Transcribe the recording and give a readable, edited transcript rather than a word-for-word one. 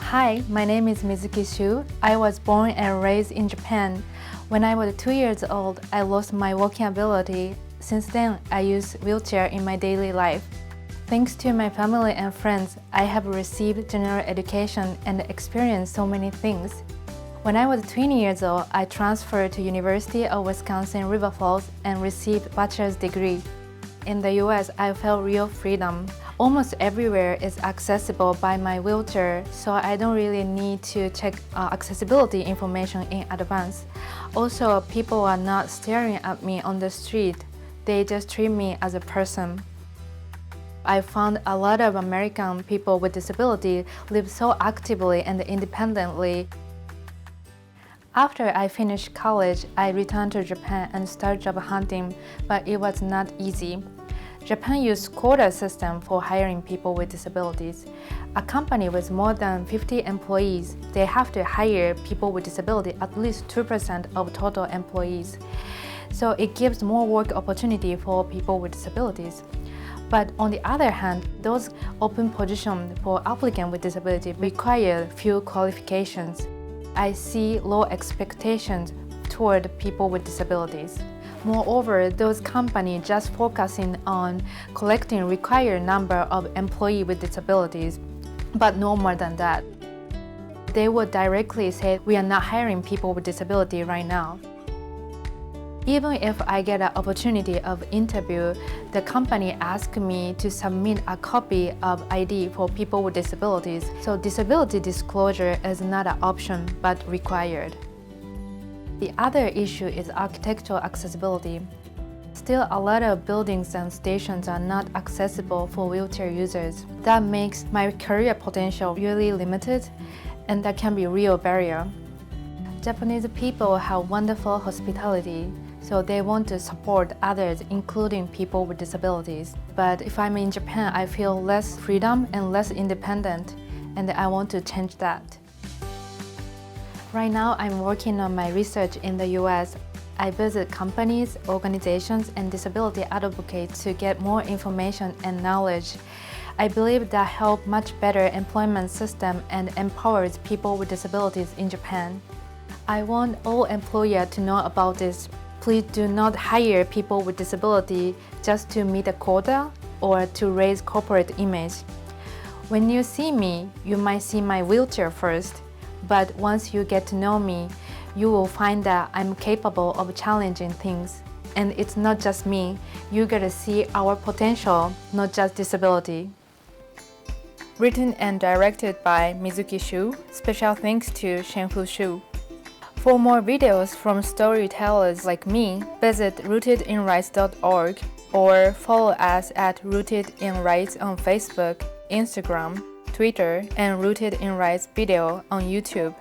Hi, my name is Mizuki Hsu. I was born and raised in Japan. When I was 2 years old, I lost my walking ability. Since then, I use wheelchair in my daily life. Thanks to my family and friends, I have received general education and experienced so many things. When I was 20 years old, I transferred to University of Wisconsin River Falls and received bachelor's degree. In the US, I felt real freedom. Almost everywhere is accessible by my wheelchair, so I don't really need to check accessibility information in advance. Also, people are not staring at me on the street. They just treat me as a person. I found a lot of American people with disability live so actively and independently. After I finished college, I returned to Japan and started job hunting, but it was not easy. Japan uses quota system for hiring people with disabilities. A company with more than 50 employees, they have to hire people with disability at least 2% of total employees. So it gives more work opportunity for people with disabilities. But on the other hand, those open positions for applicants with disability require few qualifications. I see low expectations toward people with disabilities. Moreover, those companies just focusing on collecting required number of employees with disabilities, but no more than that. They would directly say, we are not hiring people with disability right now. Even if I get an opportunity of interview, the company asks me to submit a copy of ID for people with disabilities. So disability disclosure is not an option, but required. The other issue is architectural accessibility. Still, a lot of buildings and stations are not accessible for wheelchair users. That makes my career potential really limited, and that can be a real barrier. Japanese people have wonderful hospitality, so they want to support others, including people with disabilities. But if I'm in Japan, I feel less freedom and less independent, and I want to change that. Right now, I'm working on my research in the US. I visit companies, organizations, and disability advocates to get more information and knowledge. I believe that helps much better employment system and empowers people with disabilities in Japan. I want all employers to know about this. Please do not hire people with disability just to meet a quota or to raise corporate image. When you see me, you might see my wheelchair first. But once you get to know me, you will find that I'm capable of challenging things. And it's not just me, you get to see our potential, not just disability. Written and directed by Mizuki Hsu. Special thanks to Hsu. For more videos from storytellers like me, visit rootedinrights.org or follow us at Rooted in Rights on Facebook, Instagram, Twitter, and Rooted in Rights video on YouTube.